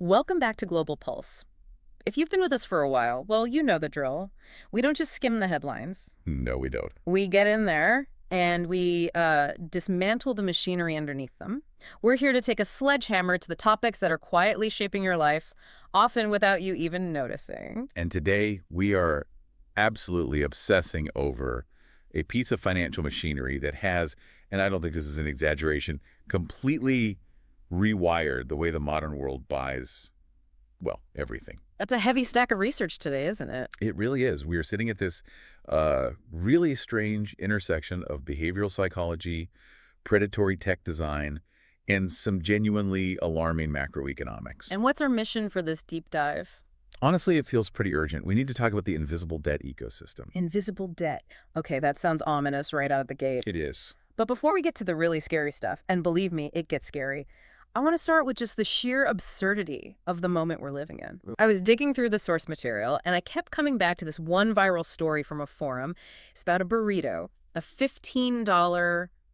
Welcome back to Global Pulse. If you've been with us for a while, well, you know the drill. We don't just skim the headlines. No, we don't. We get in there and we dismantle the machinery underneath them. We're here to take a sledgehammer to the topics that are quietly shaping your life, often without you even noticing. And today we are absolutely obsessing over a piece of financial machinery that has, and I don't think this is an exaggeration, completely rewired the way the modern world buys, well, everything. That's a heavy stack of research today, isn't it? It really is. We are sitting at this really strange intersection of behavioral psychology, predatory tech design, and some genuinely alarming macroeconomics. And what's our mission for this deep dive? Honestly, it feels pretty urgent. We need to talk about the invisible debt ecosystem. Invisible debt. Okay, that sounds ominous right out of the gate. It is. But before we get to the really scary stuff, and believe me, it gets scary, I want to start with just the sheer absurdity of the moment we're living in. I was digging through the source material, and I kept coming back to this one viral story from a forum. It's about a burrito, a $15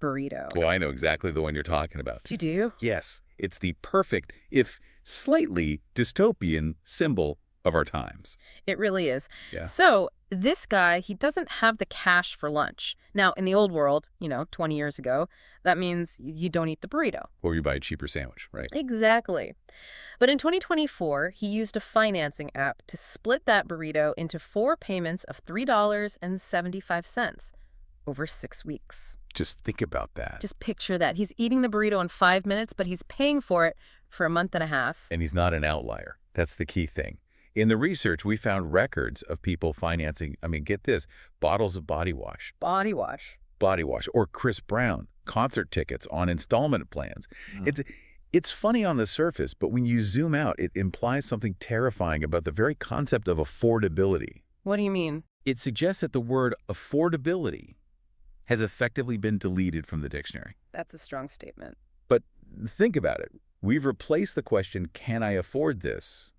burrito. Well, I know exactly the one you're talking about. You do? Yes, it's the perfect, if slightly dystopian, symbol of our times. It really is. Yeah. So this guy, he doesn't have the cash for lunch. Now, in the old world, 20 years ago, that means you don't eat the burrito. Or you buy a cheaper sandwich, right? Exactly. But in 2024, he used a financing app to split that burrito into 4 payments of $3.75 over 6 weeks. Just think about that. Just picture that. He's eating the burrito in 5 minutes, but he's paying for it for a month and a half. And he's not an outlier. That's the key thing. In the research, we found records of people financing, get this, bottles of body wash. Body wash. Body wash. Or Chris Brown, concert tickets on installment plans. It's funny on the surface, but when you zoom out, it implies something terrifying about the very concept of affordability. What do you mean? It suggests that the word affordability has effectively been deleted from the dictionary. That's a strong statement. But think about it. We've replaced the question, can I afford this,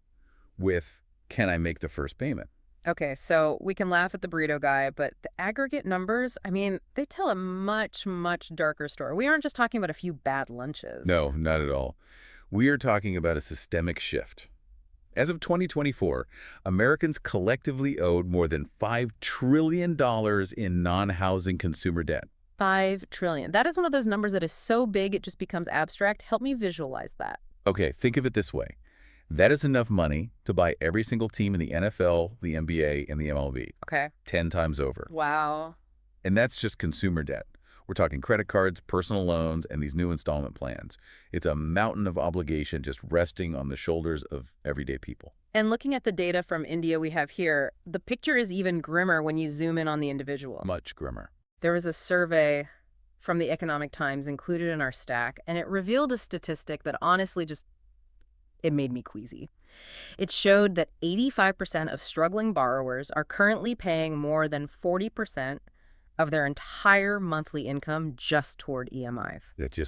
with, can I make the first payment? Okay, so we can laugh at the burrito guy, but the aggregate numbers, they tell a much, much darker story. We aren't just talking about a few bad lunches. No, not at all. We are talking about a systemic shift. As of 2024, Americans collectively owed more than $5 trillion in non-housing consumer debt. 5 trillion. That is one of those numbers that is so big it just becomes abstract. Help me visualize that. Okay, think of it this way. That is enough money to buy every single team in the NFL, the NBA, and the MLB. Okay. 10 times over. Wow. And that's just consumer debt. We're talking credit cards, personal loans, and these new installment plans. It's a mountain of obligation just resting on the shoulders of everyday people. And looking at the data from India we have here, the picture is even grimmer when you zoom in on the individual. Much grimmer. There was a survey from the Economic Times included in our stack, and it revealed a statistic that honestly it made me queasy. It showed that 85% of struggling borrowers are currently paying more than 40% of their entire monthly income just toward EMIs. That you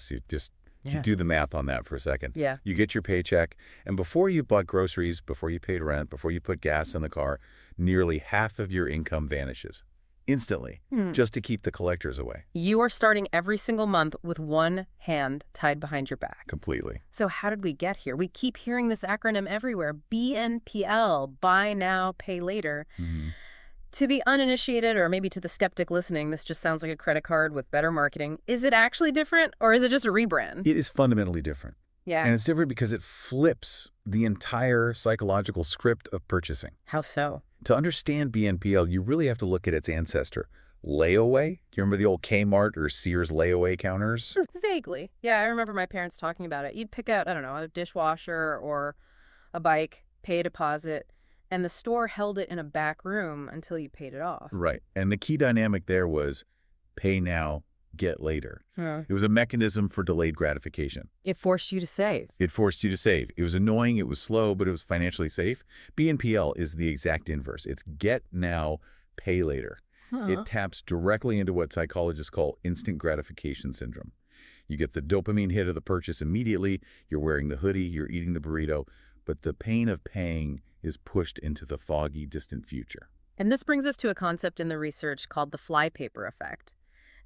do the math on that for a second. Yeah. You get your paycheck, and before you bought groceries, before you paid rent, before you put gas in the car, nearly half of your income vanishes. Instantly, just to keep the collectors away. You are starting every single month with one hand tied behind your back. Completely. So how did we get here? We keep hearing this acronym everywhere. BNPL, buy now, pay later. To the uninitiated, or maybe to the skeptic listening, this just sounds like a credit card with better marketing. Is it actually different, or is it just a rebrand? It is fundamentally different. Yeah. And it's different because it flips the entire psychological script of purchasing. How so? To understand BNPL, you really have to look at its ancestor. Layaway? Do you remember the old Kmart or Sears layaway counters? Vaguely. Yeah, I remember my parents talking about it. You'd pick out, a dishwasher or a bike, pay a deposit, and the store held it in a back room until you paid it off. Right. And the key dynamic there was pay now, get later. It was a mechanism for delayed gratification. It forced you to save. It forced you to save. It was annoying, it was slow, but it was financially safe. BNPL is the exact inverse. It's get now, pay later. It taps directly into what psychologists call instant gratification syndrome. You get the dopamine hit of the purchase immediately, you're wearing the hoodie, you're eating the burrito, but the pain of paying is pushed into the foggy, distant future. And this brings us to a concept in the research called the flypaper effect.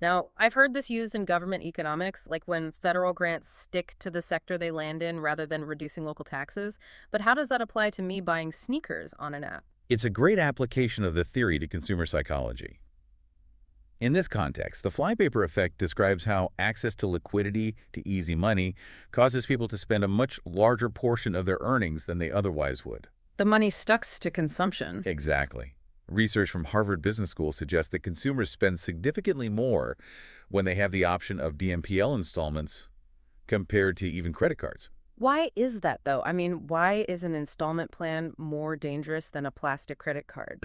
Now, I've heard this used in government economics, like when federal grants stick to the sector they land in rather than reducing local taxes. But how does that apply to me buying sneakers on an app? It's a great application of the theory to consumer psychology. In this context, the flypaper effect describes how access to liquidity, to easy money, causes people to spend a much larger portion of their earnings than they otherwise would. The money stucks to consumption. Exactly. Research from Harvard Business School suggests that consumers spend significantly more when they have the option of BNPL installments compared to even credit cards. Why is that, though? I mean, why is an installment plan more dangerous than a plastic credit card?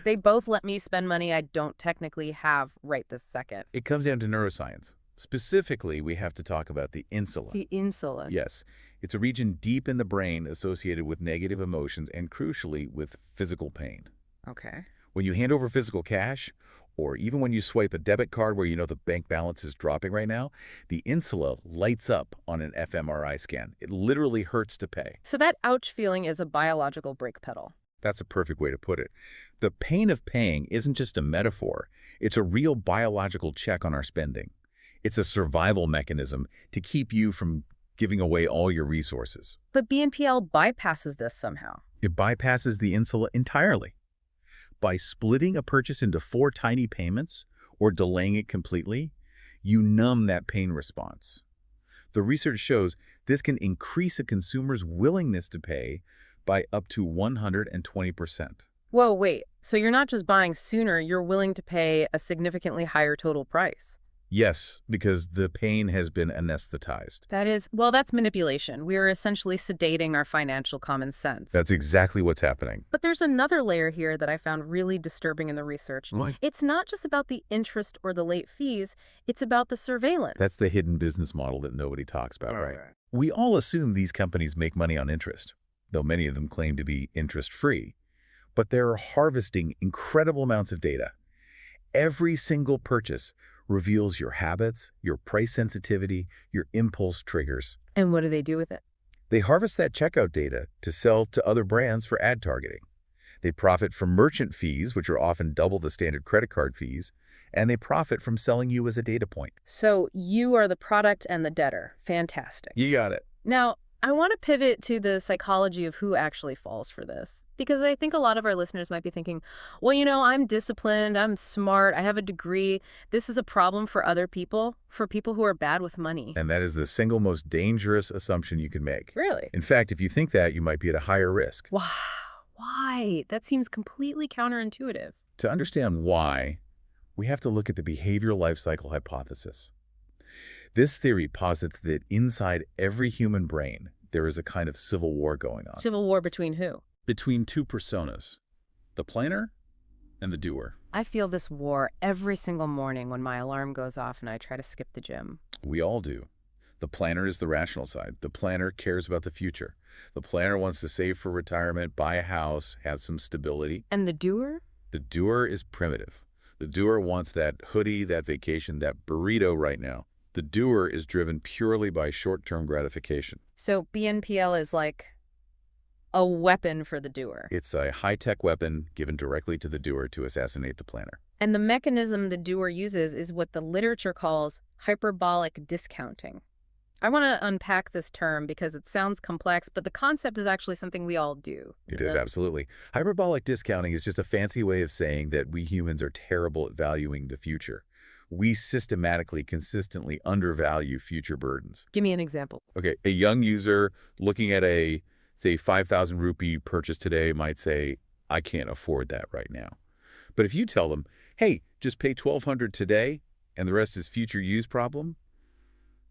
They both let me spend money I don't technically have right this second. It comes down to neuroscience. Specifically, we have to talk about the insula. The insula. Yes, it's a region deep in the brain associated with negative emotions and, crucially, with physical pain. Okay. When you hand over physical cash, or even when you swipe a debit card where you know the bank balance is dropping right now, the insula lights up on an fMRI scan. It literally hurts to pay. So that ouch feeling is a biological brake pedal. That's a perfect way to put it. The pain of paying isn't just a metaphor. It's a real biological check on our spending. It's a survival mechanism to keep you from giving away all your resources. But BNPL bypasses this somehow. It bypasses the insula entirely. By splitting a purchase into 4 tiny payments or delaying it completely, you numb that pain response. The research shows this can increase a consumer's willingness to pay by up to 120%. Whoa, wait. So you're not just buying sooner, you're willing to pay a significantly higher total price. Yes, because the pain has been anesthetized. That's manipulation. We are essentially sedating our financial common sense. That's exactly what's happening. But there's another layer here that I found really disturbing in the research. Why? It's not just about the interest or the late fees, it's about the surveillance. That's the hidden business model that nobody talks about, right? We all assume these companies make money on interest, though many of them claim to be interest-free. But they're harvesting incredible amounts of data. Every single purchase reveals your habits, your price sensitivity, your impulse triggers. And what do they do with it? They harvest that checkout data to sell to other brands for ad targeting. They profit from merchant fees, which are often double the standard credit card fees, and they profit from selling you as a data point. So you are the product and the debtor. Fantastic. You got it. Now, I want to pivot to the psychology of who actually falls for this. Because I think a lot of our listeners might be thinking, well, I'm disciplined, I'm smart, I have a degree. This is a problem for other people, for people who are bad with money. And that is the single most dangerous assumption you can make. Really? In fact, if you think that, you might be at a higher risk. Wow. Why? That seems completely counterintuitive. To understand why, we have to look at the behavioral life cycle hypothesis. This theory posits that inside every human brain, there is a kind of civil war going on. Civil war between who? Between 2 personas, the planner and the doer. I feel this war every single morning when my alarm goes off and I try to skip the gym. We all do. The planner is the rational side. The planner cares about the future. The planner wants to save for retirement, buy a house, have some stability. And the doer? The doer is primitive. The doer wants that hoodie, that vacation, that burrito right now. The doer is driven purely by short-term gratification. So BNPL is like a weapon for the doer. It's a high-tech weapon given directly to the doer to assassinate the planner. And the mechanism the doer uses is what the literature calls hyperbolic discounting. I want to unpack this term because it sounds complex, but the concept is actually something we all do. It is, absolutely. Hyperbolic discounting is just a fancy way of saying that we humans are terrible at valuing the future. We systematically, consistently undervalue future burdens. Give me an example. Okay, a young user looking at a, say, 5,000 rupee purchase today might say, I can't afford that right now. But if you tell them, hey, just pay 1,200 today and the rest is future use problem,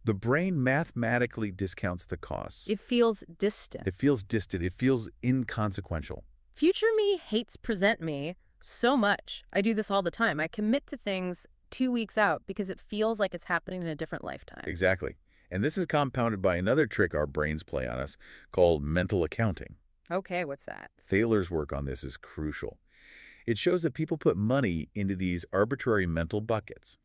the brain mathematically discounts the costs. It feels distant. It feels distant. It feels inconsequential. Future me hates present me so much. I do this all the time. I commit to things 2 weeks out because it feels like it's happening in a different lifetime. Exactly. And this is compounded by another trick our brains play on us called mental accounting. Okay, what's that? Thaler's work on this is crucial. It shows that people put money into these arbitrary mental buckets.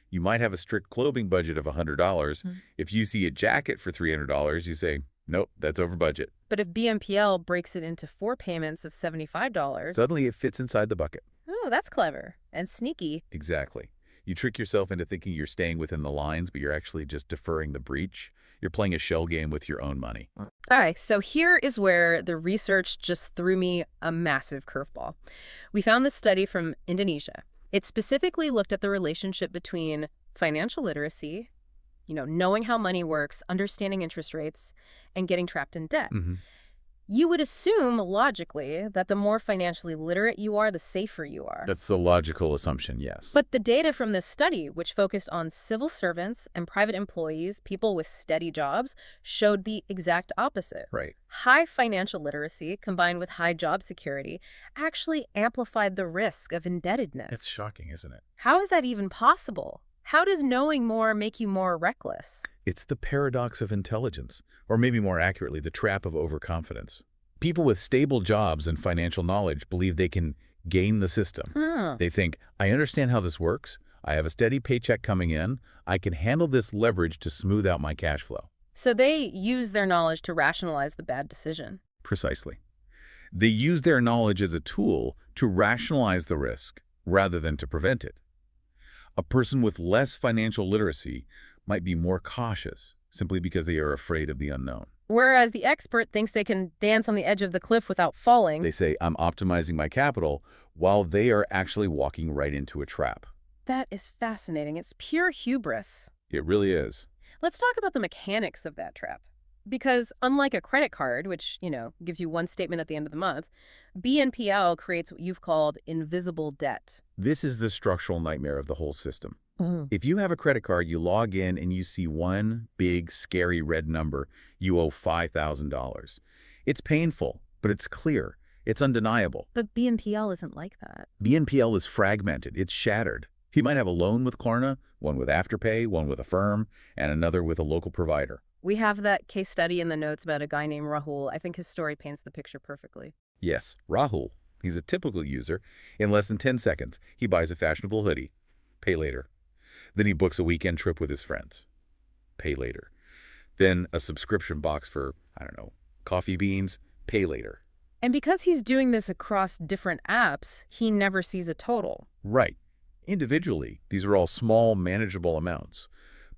You might have a strict clothing budget of $100. If you see a jacket for $300, you say, nope, that's over budget. But if BNPL breaks it into 4 payments of $75... Suddenly it fits inside the bucket. Oh, that's clever. And sneaky. Exactly. You trick yourself into thinking you're staying within the lines, but you're actually just deferring the breach. You're playing a shell game with your own money. All right, so here is where the research just threw me a massive curveball. We found this study from Indonesia. It specifically looked at the relationship between financial literacy, knowing how money works, understanding interest rates, and getting trapped in debt. You would assume, logically, that the more financially literate you are, the safer you are. That's the logical assumption, yes. But the data from this study, which focused on civil servants and private employees, people with steady jobs, showed the exact opposite. Right. High financial literacy combined with high job security actually amplified the risk of indebtedness. It's shocking, isn't it? How is that even possible? How does knowing more make you more reckless? It's the paradox of intelligence, or maybe more accurately, the trap of overconfidence. People with stable jobs and financial knowledge believe they can game the system. They think, I understand how this works. I have a steady paycheck coming in. I can handle this leverage to smooth out my cash flow. So they use their knowledge to rationalize the bad decision. Precisely. They use their knowledge as a tool to rationalize the risk rather than to prevent it. A person with less financial literacy might be more cautious simply because they are afraid of the unknown. Whereas the expert thinks they can dance on the edge of the cliff without falling. They say, I'm optimizing my capital, while they are actually walking right into a trap. That is fascinating. It's pure hubris. It really is. Let's talk about the mechanics of that trap. Because unlike a credit card, which, gives you one statement at the end of the month, BNPL creates what you've called invisible debt. This is the structural nightmare of the whole system. If you have a credit card, you log in and you see one big, scary red number. You owe $5,000. It's painful, but it's clear. It's undeniable. But BNPL isn't like that. BNPL is fragmented. It's shattered. You might have a loan with Klarna, one with Afterpay, one with Affirm, and another with a local provider. We have that case study in the notes about a guy named Rahul. I think his story paints the picture perfectly. Yes, Rahul. He's a typical user. In less than 10 seconds, he buys a fashionable hoodie. Pay later. Then he books a weekend trip with his friends. Pay later. Then a subscription box for, coffee beans. Pay later. And because he's doing this across different apps, he never sees a total. Right. Individually, these are all small, manageable amounts.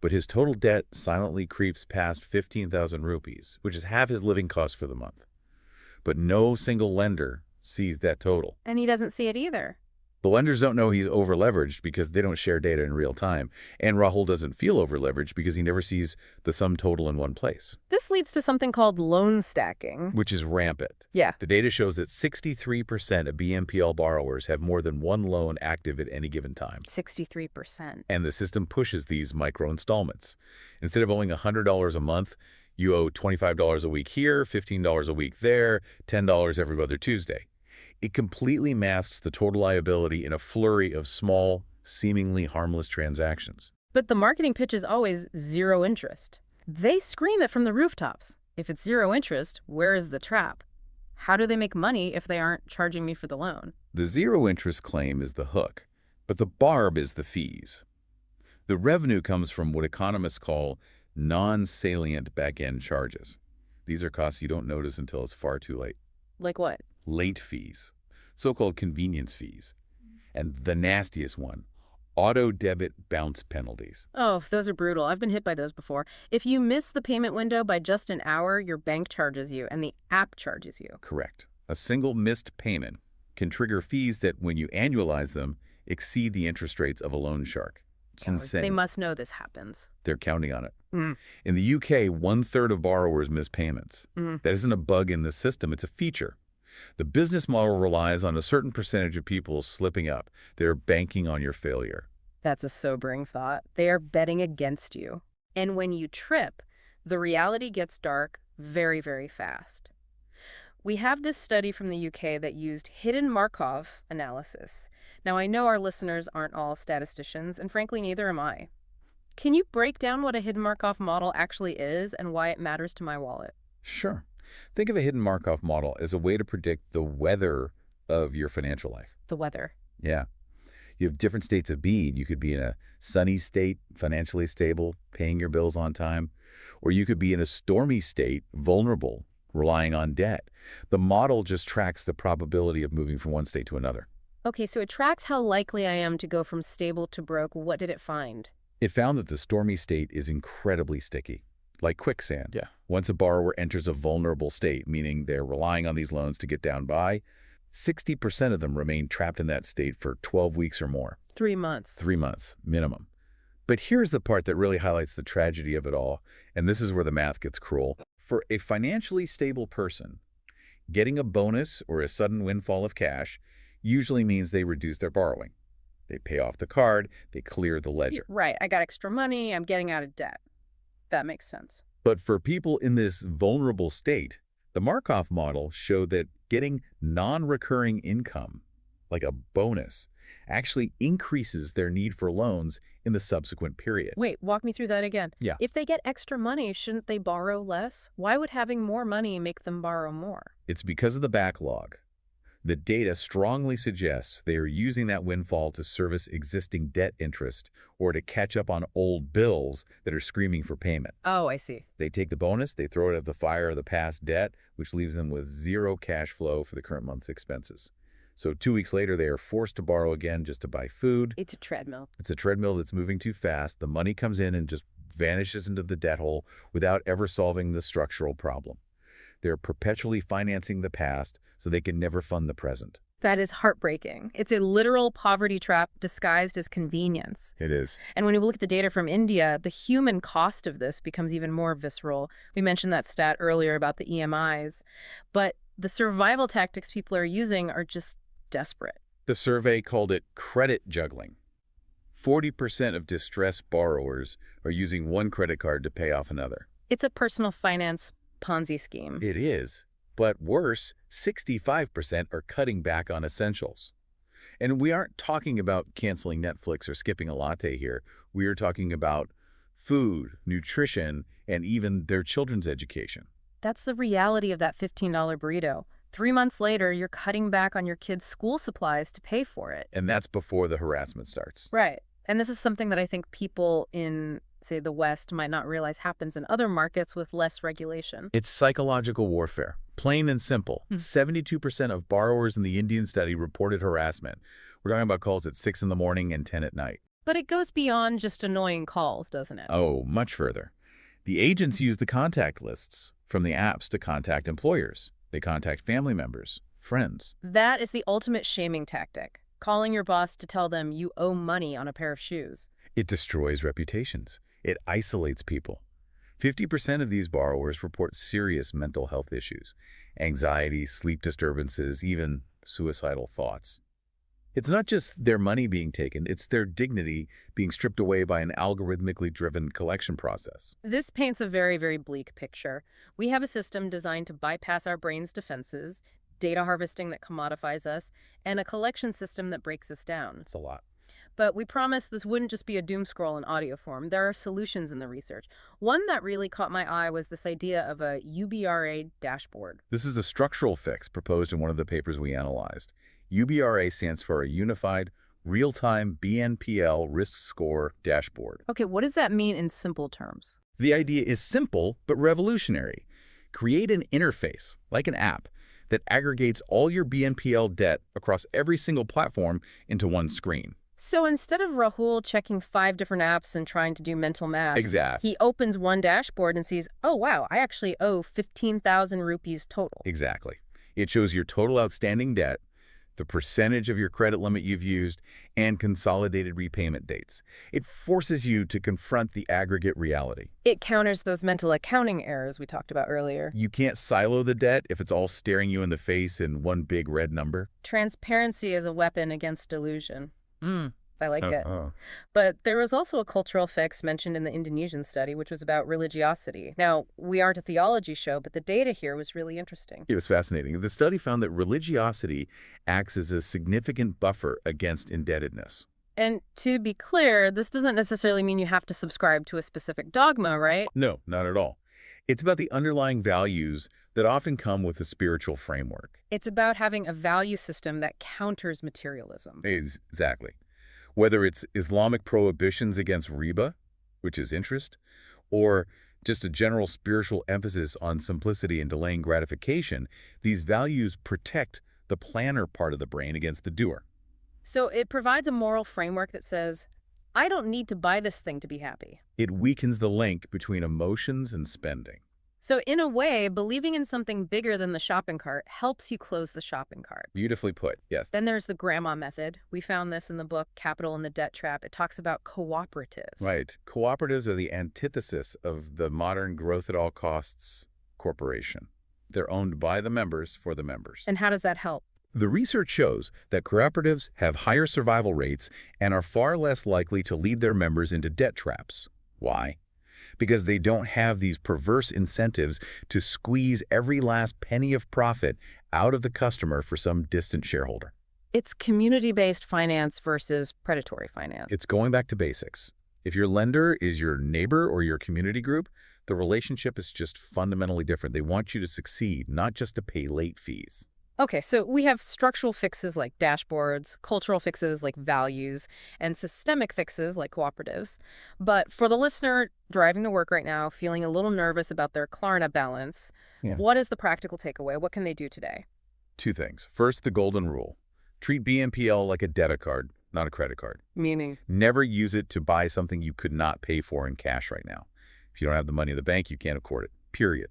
But his total debt silently creeps past 15,000 rupees, which is half his living cost for the month. But no single lender sees that total. And he doesn't see it either. The lenders don't know he's over-leveraged because they don't share data in real time. And Rahul doesn't feel over-leveraged because he never sees the sum total in one place. This leads to something called loan stacking. Which is rampant. Yeah. The data shows that 63% of BNPL borrowers have more than one loan active at any given time. 63%. And the system pushes these micro-installments. Instead of owing $100 a month, you owe $25 a week here, $15 a week there, $10 every other Tuesday. It completely masks the total liability in a flurry of small, seemingly harmless transactions. But the marketing pitch is always zero interest. They scream it from the rooftops. If it's zero interest, where is the trap? How do they make money if they aren't charging me for the loan? The zero interest claim is the hook, but the barb is the fees. The revenue comes from what economists call non-salient back-end charges. These are costs you don't notice until it's far too late. Like what? Late fees, so-called convenience fees, and the nastiest one, auto debit bounce penalties. Oh, those are brutal. I've been hit by those before. If you miss the payment window by just an hour, your bank charges you and the app charges you. Correct. A single missed payment can trigger fees that, when you annualize them, exceed the interest rates of a loan shark. It's insane. They must know this happens. They're counting on it. In the UK, 1/3 of borrowers miss payments. That isn't a bug in the system. It's a feature. The business model relies on a certain percentage of people slipping up. They're banking on your failure. That's a sobering thought. They are betting against you. And when you trip, the reality gets dark very, very fast. We have this study from the UK that used hidden Markov analysis. Now, I know our listeners aren't all statisticians, and frankly, neither am I. Can you break down what a hidden Markov model actually is and why it matters to my wallet? Sure. Think of a hidden Markov model as a way to predict the weather of your financial life. The weather. Yeah. You have different states of being. You could be in a sunny state, financially stable, paying your bills on time, or you could be in a stormy state, vulnerable, relying on debt. The model just tracks the probability of moving from one state to another. Okay, so it tracks how likely I am to go from stable to broke. What did it find? It found that the stormy state is incredibly sticky, like quicksand. Yeah. Once a borrower enters a vulnerable state, meaning they're relying on these loans to get down by, 60% of them remain trapped in that state for 12 weeks or more, 3 months. 3 months minimum. But here's the part that really highlights the tragedy of it all, and this is where the math gets cruel. For a financially stable person, getting a bonus or a sudden windfall of cash usually means they reduce their borrowing. They pay off the card, they clear the ledger. Right, I got extra money, I'm getting out of debt. That makes sense. But for people in this vulnerable state, the Markov model showed that getting non-recurring income, like a bonus, actually increases their need for loans in the subsequent period. Wait, walk me through that again. Yeah. If they get extra money, shouldn't they borrow less? Why would having more money make them borrow more? It's because of the backlog. The data strongly suggests they are using that windfall to service existing debt interest or to catch up on old bills that are screaming for payment. Oh, I see. They take the bonus, they throw it at the fire of the past debt, which leaves them with zero cash flow for the current month's expenses. So 2 weeks later, they are forced to borrow again just to buy food. It's a treadmill. It's a treadmill that's moving too fast. The money comes in and just vanishes into the debt hole without ever solving the structural problem. They're perpetually financing the past so they can never fund the present. That is heartbreaking. It's a literal poverty trap disguised as convenience. It is. And when you look at the data from India, the human cost of this becomes even more visceral. We mentioned that stat earlier about the EMIs, but the survival tactics people are using are just desperate. The survey called it credit juggling. 40% of distressed borrowers are using one credit card to pay off another. It's a personal finance Ponzi scheme. It is. But worse, 65% are cutting back on essentials. And we aren't talking about canceling Netflix or skipping a latte here. We are talking about food, nutrition, and even their children's education. That's the reality of that $15 burrito. 3 months later, you're cutting back on your kids' school supplies to pay for it. And that's before the harassment starts. Right. And this is something that I think people in, say, the West might not realize happens in other markets with less regulation. It's psychological warfare. Plain and simple. 72% of borrowers in the Indian study reported harassment. We're talking about calls at 6 in the morning and 10 at night. But it goes beyond just annoying calls, doesn't it? Oh, much further. The agents use the contact lists from the apps to contact employers. They contact family members, friends. That is the ultimate shaming tactic. Calling your boss to tell them you owe money on a pair of shoes. It destroys reputations. It isolates people. 50% of these borrowers report serious mental health issues, anxiety, sleep disturbances, even suicidal thoughts. It's not just their money being taken, it's their dignity being stripped away by an algorithmically driven collection process. This paints a very, very bleak picture. We have a system designed to bypass our brain's defenses, data harvesting that commodifies us, and a collection system that breaks us down. It's a lot. But we promised this wouldn't just be a doom scroll in audio form. There are solutions in the research. One that really caught my eye was this idea of a UBRA dashboard. This is a structural fix proposed in one of the papers we analyzed. UBRA stands for a Unified Real-Time BNPL Risk Score Dashboard. Okay, what does that mean in simple terms? The idea is simple but revolutionary. Create an interface, like an app, that aggregates all your BNPL debt across every single platform into one screen. So instead of Rahul checking 5 different apps and trying to do mental math, Exactly. he opens one dashboard and sees, oh, wow, I actually owe 15,000 rupees total. Exactly. It shows your total outstanding debt, the percentage of your credit limit you've used, and consolidated repayment dates. It forces you to confront the aggregate reality. It counters those mental accounting errors we talked about earlier. You can't silo the debt if it's all staring you in the face in one big red number. Transparency is a weapon against delusion. I like it. Oh. But there was also a cultural fix mentioned in the Indonesian study, which was about religiosity. Now, we aren't a theology show, but the data here was really interesting. It was fascinating. The study found that religiosity acts as a significant buffer against indebtedness. And to be clear, this doesn't necessarily mean you have to subscribe to a specific dogma, right? No, not at all. It's about the underlying values that often come with a spiritual framework. It's about having a value system that counters materialism. Exactly. Whether it's Islamic prohibitions against riba, which is interest, or just a general spiritual emphasis on simplicity and delaying gratification, these values protect the planner part of the brain against the doer. So it provides a moral framework that says, I don't need to buy this thing to be happy. It weakens the link between emotions and spending. So in a way, believing in something bigger than the shopping cart helps you close the shopping cart. Beautifully put, yes. Then there's the grandma method. We found this in the book Capital and the Debt Trap. It talks about cooperatives. Right. Cooperatives are the antithesis of the modern growth at all costs corporation. They're owned by the members for the members. And how does that help? The research shows that cooperatives have higher survival rates and are far less likely to lead their members into debt traps. Why? Because they don't have these perverse incentives to squeeze every last penny of profit out of the customer for some distant shareholder. It's community-based finance versus predatory finance. It's going back to basics. If your lender is your neighbor or your community group, the relationship is just fundamentally different. They want you to succeed, not just to pay late fees. Okay, so we have structural fixes like dashboards, cultural fixes like values, and systemic fixes like cooperatives. But for the listener driving to work right now, feeling a little nervous about their Klarna balance, Yeah. what is the practical takeaway? What can they do today? Two things. First, the golden rule. Treat BNPL like a debit card, not a credit card. Meaning? Never use it to buy something you could not pay for in cash right now. If you don't have the money in the bank, you can't afford it, period.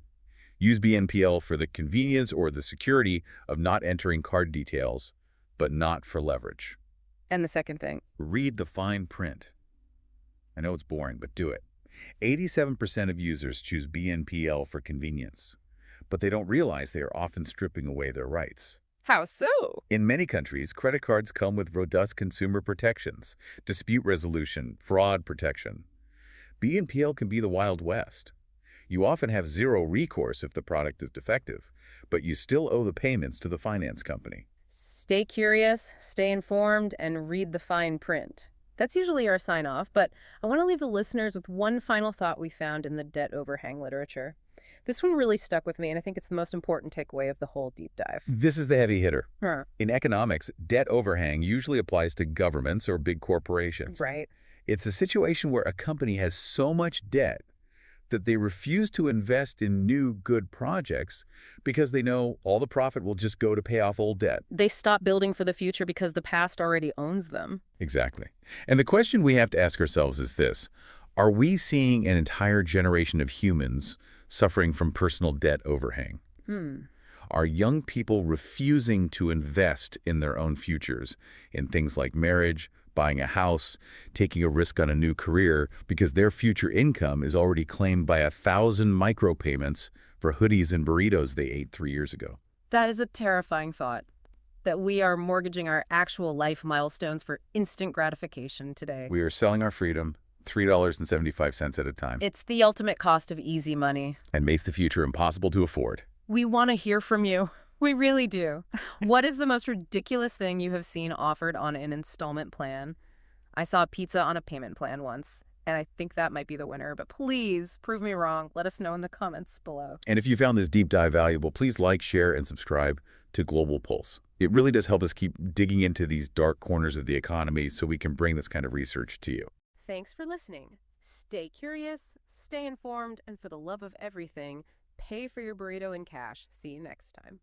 Use BNPL for the convenience or the security of not entering card details, but not for leverage. And the second thing? Read the fine print. I know it's boring, but do it. 87% of users choose BNPL for convenience, but they don't realize they are often stripping away their rights. How so? In many countries, credit cards come with robust consumer protections, dispute resolution, fraud protection. BNPL can be the Wild West. You often have zero recourse if the product is defective, but you still owe the payments to the finance company. Stay curious, stay informed, and read the fine print. That's usually our sign-off, but I want to leave the listeners with one final thought we found in the debt overhang literature. This one really stuck with me, and I think it's the most important takeaway of the whole deep dive. This is the heavy hitter. Huh. In economics, debt overhang usually applies to governments or big corporations. Right. It's a situation where a company has so much debt that they refuse to invest in new good projects because they know all the profit will just go to pay off old debt. They stop building for the future because the past already owns them. Exactly. And the question we have to ask ourselves is this: are we seeing an entire generation of humans suffering from personal debt overhang? Are young people refusing to invest in their own futures, in things like marriage, buying a house, taking a risk on a new career, because their future income is already claimed by 1,000 micropayments for hoodies and burritos they ate 3 years ago? That is a terrifying thought, that we are mortgaging our actual life milestones for instant gratification today. We are selling our freedom $3.75 at a time. It's the ultimate cost of easy money. And makes the future impossible to afford. We want to hear from you. We really do. What is the most ridiculous thing you have seen offered on an installment plan? I saw pizza on a payment plan once, and I think that might be the winner, but please prove me wrong. Let us know in the comments below. And if you found this deep dive valuable, please like, share, and subscribe to Global Pulse. It really does help us keep digging into these dark corners of the economy so we can bring this kind of research to you. Thanks for listening. Stay curious, stay informed, and for the love of everything, pay for your burrito in cash. See you next time.